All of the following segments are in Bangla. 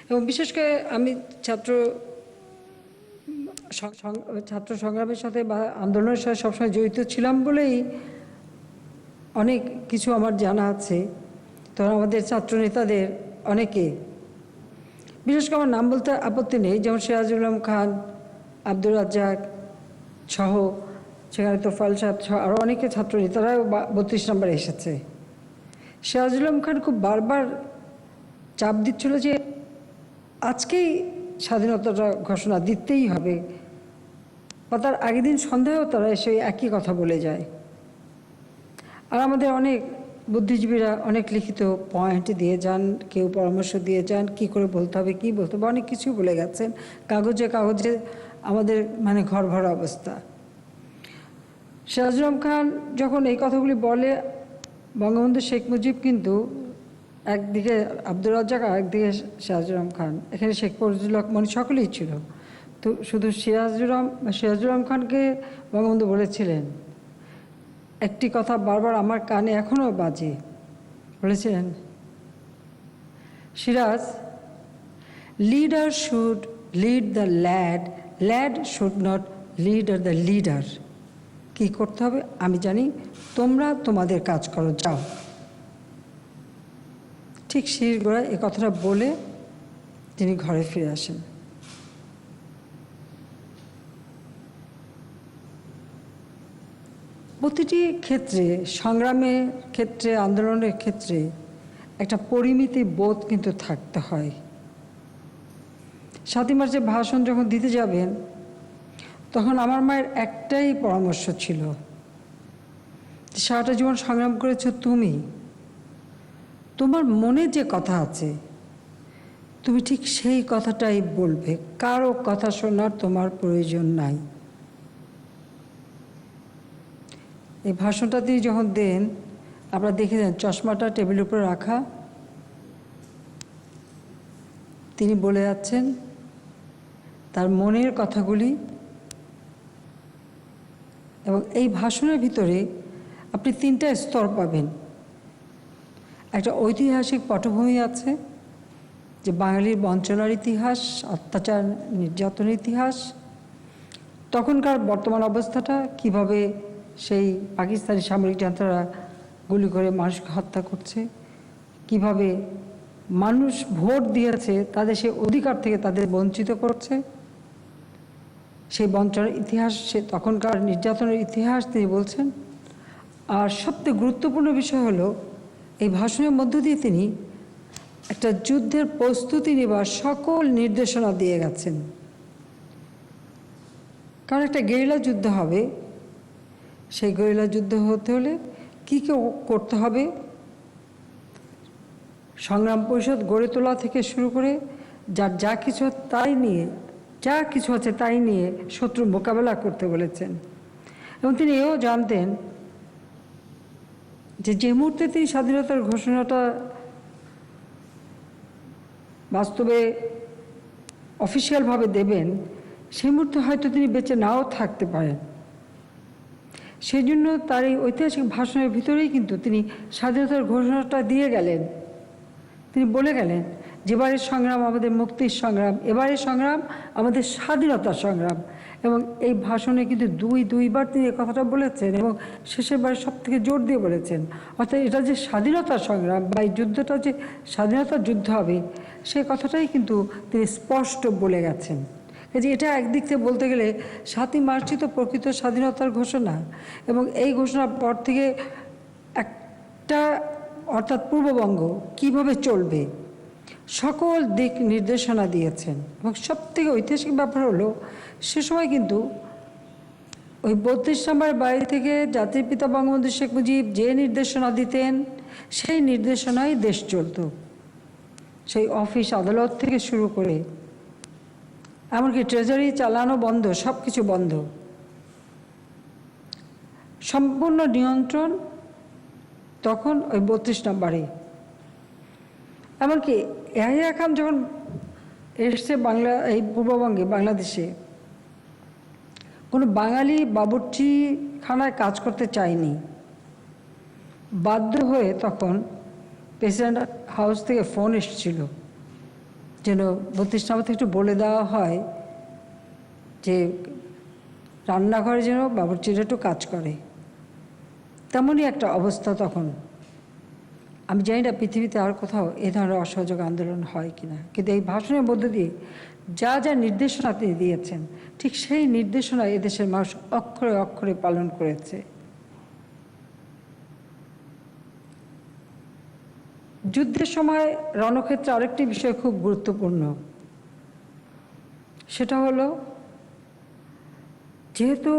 এবং বিশেষ করে আমি ছাত্র সংগ্রামের সাথে বা আন্দোলনের সাথে সবসময় জড়িত ছিলাম বলেই অনেক কিছু আমার জানা আছে। তখন আমাদের ছাত্র নেতাদের অনেকে, বিশেষ করে আমার নাম বলতে আপত্তি নেই, যেমন সিরাজুল আলম খান, আব্দুর রাজ্জাক সহ, সেখানে তোফায়েল সাহেব সহ আরও অনেকে ছাত্র নেতারাও 32 নম্বরে এসেছে। সিরাজুল আলম খান খুব বারবার চাপ দিচ্ছিল যে আজকেই স্বাধীনতাটা ঘোষণা দিতেই হবে, বা তার আগের দিন সন্ধ্যায়ও তারা এসে একই কথা বলে যায়। আর আমাদের অনেক বুদ্ধিজীবীরা অনেক লিখিত পয়েন্ট দিয়ে যান, কেউ পরামর্শ দিয়ে যান কী করে বলতে হবে, কী বলতে হবে, অনেক কিছু বলে গেছেন। কাগজে কাগজে আমাদের ঘর ভরা অবস্থা। সিরাজুল আলম খান যখন এই কথাগুলি বলে, বঙ্গবন্ধু শেখ মুজিব কিন্তু একদিকে আব্দুর রাজ্জাক আর একদিকে সিরাজুল আলম খান, এখানে শেখ ফজলুল হক মনি সকলেই ছিল। তো শুধু সিরাজুল আলম খানকে বঙ্গবন্ধু বলেছিলেন একটি কথা বারবার আমার কানে এখনও বাজে, বলেছিলেন, Siraj, leader should lead the lad, lad should not lead the leader. কী করতে হবে আমি জানি, তোমরা তোমাদের কাজ করো, যাও। ঠিক সিঁড়ির গোড়ায় এ কথাটা বলে তিনি ঘরে ফিরে আসেন। প্রতিটি ক্ষেত্রে, সংগ্রামের ক্ষেত্রে, আন্দোলনের ক্ষেত্রে একটা পরিমিতি বোধ কিন্তু থাকতে হয়। 7ই মার্চের ভাষণ যখন দিতে যাবেন, তখন আমার মায়ের একটাই পরামর্শ ছিল, সারাটা জীবন সংগ্রাম করেছো তুমি, তোমার মনে যে কথা আছে তুমি ঠিক সেই কথাটাই বলবে, কারো কথা শোনার তোমার প্রয়োজন নাই। এই ভাষণটা তিনি যখন দেন, আপনারা দেখে দেন চশমাটা টেবিলের উপরে রাখা, তিনি বলে যাচ্ছেন তার মনের কথাগুলি। এবং এই ভাষণের ভিতরে আপনি 3টা স্তর পাবেন। একটা ঐতিহাসিক পটভূমি আছে, যে বাঙালির বঞ্চনার ইতিহাস, অত্যাচার নির্যাতনের ইতিহাস, তখনকার বর্তমান অবস্থাটা, কিভাবে সেই পাকিস্তানি সামরিক যন্ত্ররা গুলি করে মানুষকে হত্যা করছে, কিভাবে মানুষ ভোট দিয়েছে তাদের সেই অধিকার থেকে তাদের বঞ্চিত করছে, সেই বঞ্চনার ইতিহাস, সে তখনকার নির্যাতনের ইতিহাস তিনি বলছেন। আর সবচেয়ে গুরুত্বপূর্ণ বিষয় হলো, এই ভাষণের মধ্য দিয়ে তিনি একটা যুদ্ধের প্রস্তুতি নেবার সকল নির্দেশনা দিয়ে গেছেন। কারণ একটা গেরিলা যুদ্ধ হবে, সেই গেরিলা যুদ্ধ হতে হলে কী কী করতে হবে, সংগ্রাম পরিষদ গড়ে তোলা থেকে শুরু করে যার যা কিছু আছে তাই নিয়ে শত্রু মোকাবেলা করতে বলেছেন। এবং তিনি এও জানতেন যে মুহূর্তে তিনি স্বাধীনতার ঘোষণাটা বাস্তবে অফিসিয়ালভাবে দেবেন, সেই মুহূর্তে হয়তো তিনি বেঁচে নাও থাকতে পারেন। সেই জন্য তার এই ঐতিহাসিক ভাষণের ভিতরেই কিন্তু তিনি স্বাধীনতার ঘোষণাটা দিয়ে গেলেন। তিনি বলে গেলেন, যেবারের সংগ্রাম আমাদের মুক্তির সংগ্রাম, এবারের সংগ্রাম আমাদের স্বাধীনতার সংগ্রাম। এবং এই ভাষণে কিন্তু দুইবার তিনি এই কথাটা বলেছেন, এবং শেষের বারে সব থেকে জোর দিয়ে বলেছেন। অর্থাৎ এটা যে স্বাধীনতার সংগ্রাম বা এই যুদ্ধটা যে স্বাধীনতার যুদ্ধ হবে, সেই কথাটাই কিন্তু তিনি স্পষ্ট বলে গেছেন। যে এটা একদিক থেকে বলতে গেলে 7ই মার্চই তো প্রকৃত স্বাধীনতার ঘোষণা, এবং এই ঘোষণার পর থেকে একটা, অর্থাৎ পূর্ববঙ্গ কিভাবে চলবে সকল দিক নির্দেশনা দিয়েছেন। এবং সবথেকে ঐতিহাসিক ব্যাপার হলো, সে সময় কিন্তু ওই 32 নম্বর বাড়ি থেকে জাতির পিতা বঙ্গবন্ধু শেখ মুজিব যে নির্দেশনা দিতেন, সেই নির্দেশনায় দেশ চলত। সেই অফিস আদালত থেকে শুরু করে এমনকি ট্রেজারি চালানো বন্ধ, সব কিছু বন্ধ, সম্পূর্ণ নিয়ন্ত্রণ তখন ওই 32 নম্বরে। এমনকি ইয়াহিয়া খান যখন এসছে এই পূর্ববঙ্গে, বাংলাদেশে কোনো বাঙালি বাবুর্চিখানায় কাজ করতে চায়নি। বাধ্য হয়ে তখন প্রেসিডেন্ট হাউস থেকে ফোন এসেছিল যেন 32 নম্বর থেকে একটু বলে দেওয়া হয় যে রান্নাঘরে যেন বাবুর্চিরা একটু কাজ করে, তেমনই একটা অবস্থা তখন। আমি জানি না পৃথিবীতে আর কোথাও এ ধরনের অসহযোগ আন্দোলন হয় কিনা, কিন্তু এই ভাষণের মধ্য দিয়ে যা যা নির্দেশনা তিনি দিয়েছেন, ঠিক সেই নির্দেশনা এদেশের মানুষ অক্ষরে অক্ষরে পালন করেছে। যুদ্ধের সময় রণক্ষেত্রে আরেকটি বিষয় খুব গুরুত্বপূর্ণ, সেটা হলো যেহেতু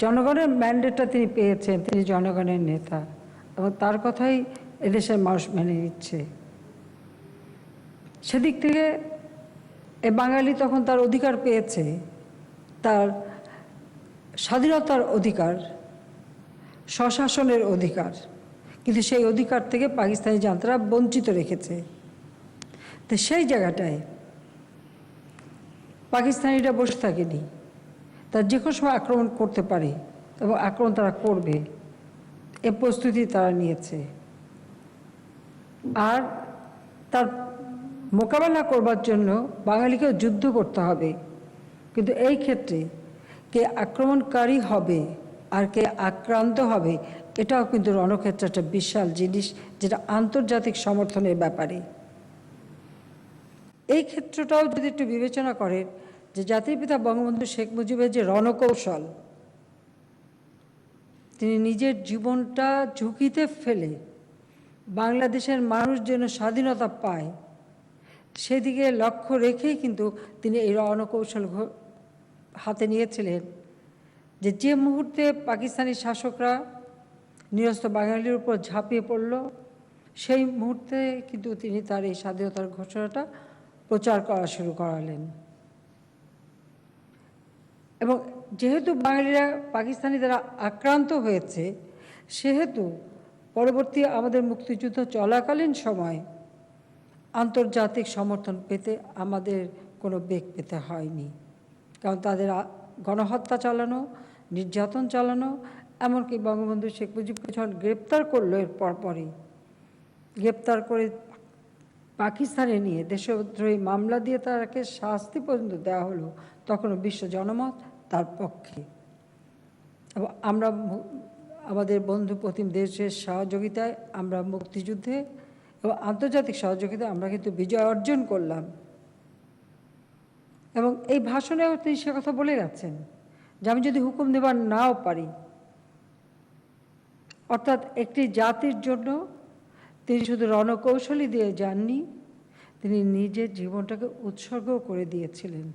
জনগণের ম্যান্ডেটটা তিনি পেয়েছেন, তিনি জনগণের নেতা এবং তার কথাই এদেশের মানুষ মেনে নিচ্ছে, সেদিক থেকে এ বাঙালি তখন তার অধিকার পেয়েছে, তার স্বাধীনতার অধিকার, স্বশাসনের অধিকার, কিন্তু সেই অধিকার থেকে পাকিস্তানি জান্তারা বঞ্চিত রেখেছে। তো সেই জায়গাটায় পাকিস্তানিরা বসে থাকেনি, তার যে কোনো সময় আক্রমণ করতে পারে এবং আক্রমণ তারা করবে, এ প্রস্তুতি তারা নিয়েছে। আর তার মোকাবেলা করবার জন্য বাঙালিকে যুদ্ধ করতে হবে, কিন্তু এই ক্ষেত্রে কে আক্রমণকারী হবে আর কে আক্রান্ত হবে এটাও কিন্তু রণক্ষেত্রে একটা বিশাল জিনিস, যেটা আন্তর্জাতিক সমর্থনের ব্যাপারে। এই ক্ষেত্রটাও যদি একটু বিবেচনা করেন যে জাতির পিতা বঙ্গবন্ধু শেখ মুজিবের যে রণকৌশল, তিনি নিজের জীবনটা ঝুঁকিতে ফেলে বাংলাদেশের মানুষ যেন স্বাধীনতা পায় সেদিকে লক্ষ্য রেখেই কিন্তু তিনি এই রণকৌশল হাতে নিয়েছিলেন। যে মুহূর্তে পাকিস্তানি শাসকরা নিরস্ত্র বাঙালির উপর ঝাঁপিয়ে পড়ল, সেই মুহূর্তে কিন্তু তিনি তার এই স্বাধীনতার ঘোষণাটা প্রচার করা শুরু করালেন। এবং যেহেতু বাঙালিরা পাকিস্তানি দ্বারা আক্রান্ত হয়েছে, সেহেতু পরবর্তী আমাদের মুক্তিযুদ্ধ চলাকালীন সময় আন্তর্জাতিক সমর্থন পেতে আমাদের কোনো বেগ পেতে হয়নি, কারণ তাদের গণহত্যা চালানো, নির্যাতন চালানো, এমনকি বঙ্গবন্ধু শেখ মুজিবকে যখন গ্রেপ্তার করলো এর পরপরই গ্রেপ্তার করে পাকিস্তানে নিয়ে দেশদ্রোহী মামলা দিয়ে তাকে শাস্তি পর্যন্ত দেওয়া হলো, তখনও বিশ্ব জনমত তার পক্ষে। এবং আমরা আমাদের বন্ধু প্রতিম দেশের সহযোগিতায় আমরা মুক্তিযুদ্ধে এবং আন্তর্জাতিক সহযোগিতায় আমরা কিন্তু বিজয় অর্জন করলাম। এবং এই ভাষণেও তিনি সে কথা বলে গেছেন যে আমি যদি হুকুম দেবার নাও পারি, অর্থাৎ একটি জাতির জন্য তিনি শুধু রণকৌশলী দিয়ে যাননি, তিনি নিজের জীবনটাকে উৎসর্গ করে দিয়েছিলেন।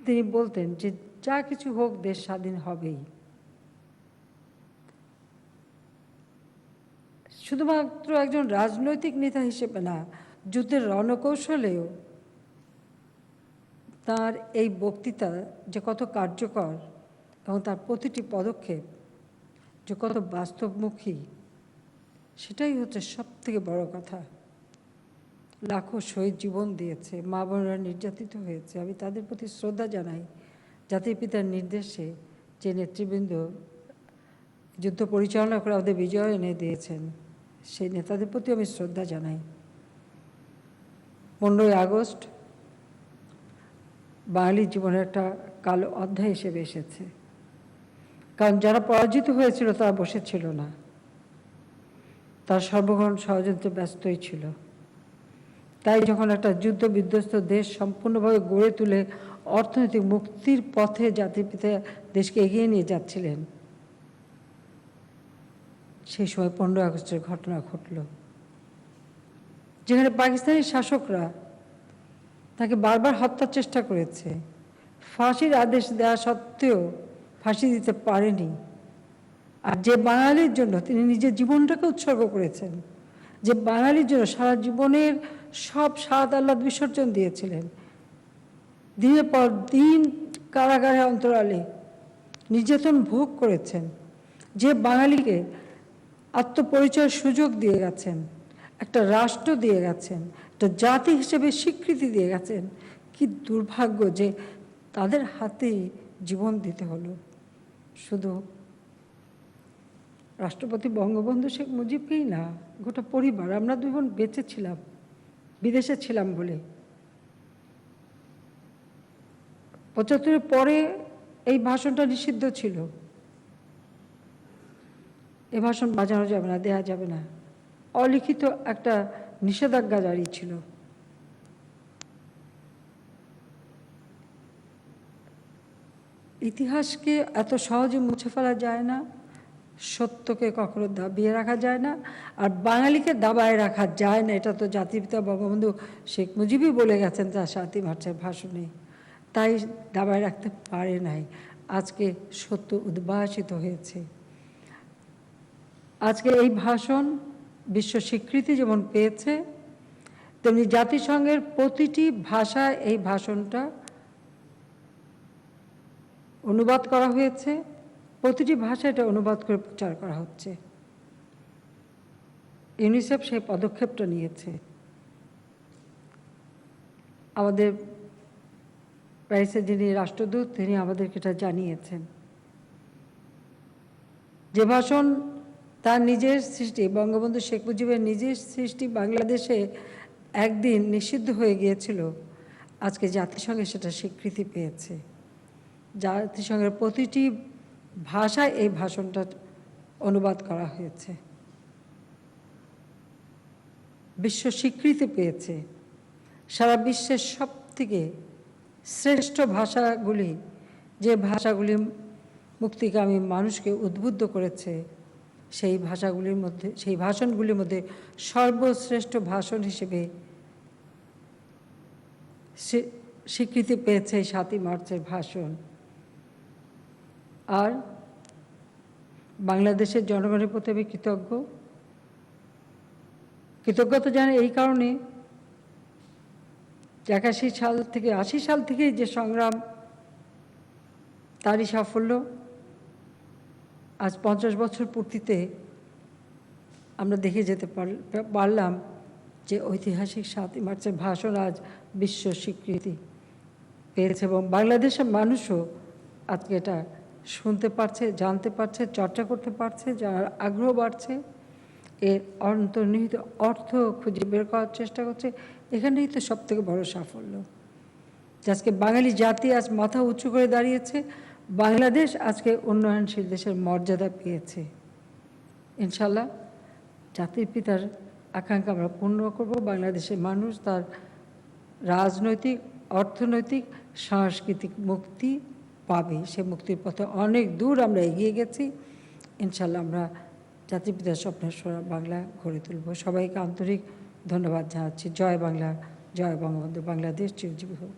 তিনি বলতেন যে যা কিছু হোক দেশ স্বাধীন হবেই। শুধুমাত্র একজন রাজনৈতিক নেতা হিসেবে না, যুদ্ধের রণকৌশলেও তার এই বক্তৃতা যে কত কার্যকর এবং তার প্রতিটি পদক্ষেপ যে কত বাস্তবমুখী, সেটাই হচ্ছে সবথেকে বড় কথা। লাখো শহীদ জীবন দিয়েছে, মা বোনেরা নির্যাতিত হয়েছে, আমি তাদের প্রতি শ্রদ্ধা জানাই। জাতির পিতার নির্দেশে যে নেতৃবৃন্দ যুদ্ধ পরিচালনা করে আমাদের বিজয় এনে দিয়েছেন, সেই নেতাদের প্রতি আমি শ্রদ্ধা জানাই। 15ই আগস্ট বাঙালির জীবনের একটা কালো অধ্যায় হিসেবে এসেছে, কারণ যারা পরাজিত হয়েছিল তারা বসেছিল না, তার সর্বক্ষণ ষড়যন্ত্রে ব্যস্তই ছিল। তাই যখন একটা যুদ্ধ বিধ্বস্ত দেশ সম্পূর্ণভাবে গড়ে তুলে অর্থনৈতিক মুক্তির পথে জাতির পিতা দেশকে এগিয়ে নিয়ে যাচ্ছিলেন, সেই সময় 15 আগস্টের ঘটনা ঘটল, যেখানে পাকিস্তানি শাসকরা তাকে বারবার হত্যার চেষ্টা করেছে, ফাঁসির আদেশ দেওয়া সত্ত্বেও ফাঁসি দিতে পারেনি। আর যে বাঙালির জন্য তিনি নিজের জীবনটাকে উৎসর্গ করেছেন, যে বাঙালির জন্য সারা জীবনের সব স্বাদ আহ্লাদ বিসর্জন দিয়েছিলেন, দিনের পর দিন কারাগারে অন্তরালে নির্যাতন ভোগ করেছেন, যে বাঙালিকে আত্মপরিচয়ের সুযোগ দিয়ে গেছেন, একটা রাষ্ট্র দিয়ে গেছেন, একটা জাতি হিসেবে স্বীকৃতি দিয়ে গেছেন, কি দুর্ভাগ্য যে তাদের হাতেই জীবন দিতে হলো। শুধু রাষ্ট্রপতি বঙ্গবন্ধু শেখ মুজিবকেই না, গোটা পরিবার, আমরা দুই বোন বেঁচে ছিলাম, বিদেশে ছিলাম বলে। ৭৫-এর পরে এই ভাষণটা নিষিদ্ধ ছিল। এ ভাষণ বাজানো যাবে না, দেয়া যাবে না, অলিখিত একটা নিষেধাজ্ঞা জারি ছিল। ইতিহাসকে এত সহজে মুছে ফেলা যায় না, সত্যকে কখনো দাবিয়ে রাখা যায় না, আর বাঙালিকে দাবায় রাখা যায় না। এটা তো জাতিপিতা বঙ্গবন্ধু শেখ মুজিবই বলে গেছেন তার ৭ই মার্চের ভাষণে। তাই দাবায় রাখতে পারে নাই। আজকে সত্য উদ্ভাসিত হয়েছে। আজকে এই ভাষণ বিশ্ব স্বীকৃতি যেমন পেয়েছে, তেমনি জাতিসংঘের প্রতিটি ভাষায় এই ভাষণটা অনুবাদ করা হয়েছে। প্রতিটি ভাষায় এটা অনুবাদ করে প্রচার করা হচ্ছে। ইউনিসেফ সেই পদক্ষেপটা নিয়েছে। আমাদের প্যারিসের যিনি রাষ্ট্রদূত, তিনি আমাদেরকে এটা জানিয়েছেন। যে ভাষণ তার নিজের সৃষ্টি, বঙ্গবন্ধু শেখ মুজিবের নিজের সৃষ্টি, বাংলাদেশে একদিন নিষিদ্ধ হয়ে গিয়েছিল, আজকে জাতিসংঘে সেটা স্বীকৃতি পেয়েছে। জাতিসংঘের প্রতিটি ভাষায় এই ভাষণটা অনুবাদ করা হয়েছে, বিশ্ব স্বীকৃতি পেয়েছে। সারা বিশ্বের সবথেকে শ্রেষ্ঠ ভাষাগুলি, যে ভাষাগুলি মুক্তিকামী মানুষকে উদ্বুদ্ধ করেছে, সেই ভাষাগুলির মধ্যে, সেই ভাষণগুলির মধ্যে সর্বশ্রেষ্ঠ ভাষণ হিসেবে স্বীকৃতি পেয়েছে ৭ই মার্চের ভাষণ। আর বাংলাদেশের জনগণের প্রতি আমি কৃতজ্ঞতা জানাই এই কারণে, ৮১ সাল থেকে ৮০ সাল থেকেই যে সংগ্রাম, তারই সাফল্য আজ ৫০ বছর পূর্তিতে আমরা দেখে যেতে পারলাম যে ঐতিহাসিক ৭ই মার্চের ভাষণ আজ বিশ্ব স্বীকৃতি পেয়েছে, এবং বাংলাদেশের মানুষও আজকে এটা শুনতে পারছে, জানতে পারছে, চর্চা করতে পারছে, জানার আগ্রহ বাড়ছে, এর অন্তর্নিহিত অর্থ খুঁজে বের করার চেষ্টা করছে। এখানেই তো সবথেকে বড় সাফল্য, যে আজকে বাঙালি জাতি আজ মাথা উঁচু করে দাঁড়িয়েছে, বাংলাদেশ আজকে উন্নয়নশীল দেশের মর্যাদা পেয়েছে। ইনশাল্লাহ জাতির পিতার আকাঙ্ক্ষা আমরা পূর্ণ করব। বাংলাদেশের মানুষ তার রাজনৈতিক, অর্থনৈতিক, সাংস্কৃতিক মুক্তি পাবে। সে মুক্তির পথে অনেক দূর আমরা এগিয়ে গেছি। ইনশাল্লাহ আমরা জাতির পিতার স্বপ্নের সোনার বাংলা গড়ে তুলব। সবাইকে আন্তরিক ধন্যবাদ জানাচ্ছি। জয় বাংলা, জয় বঙ্গবন্ধু, বাংলাদেশ চিরজীবী হোক।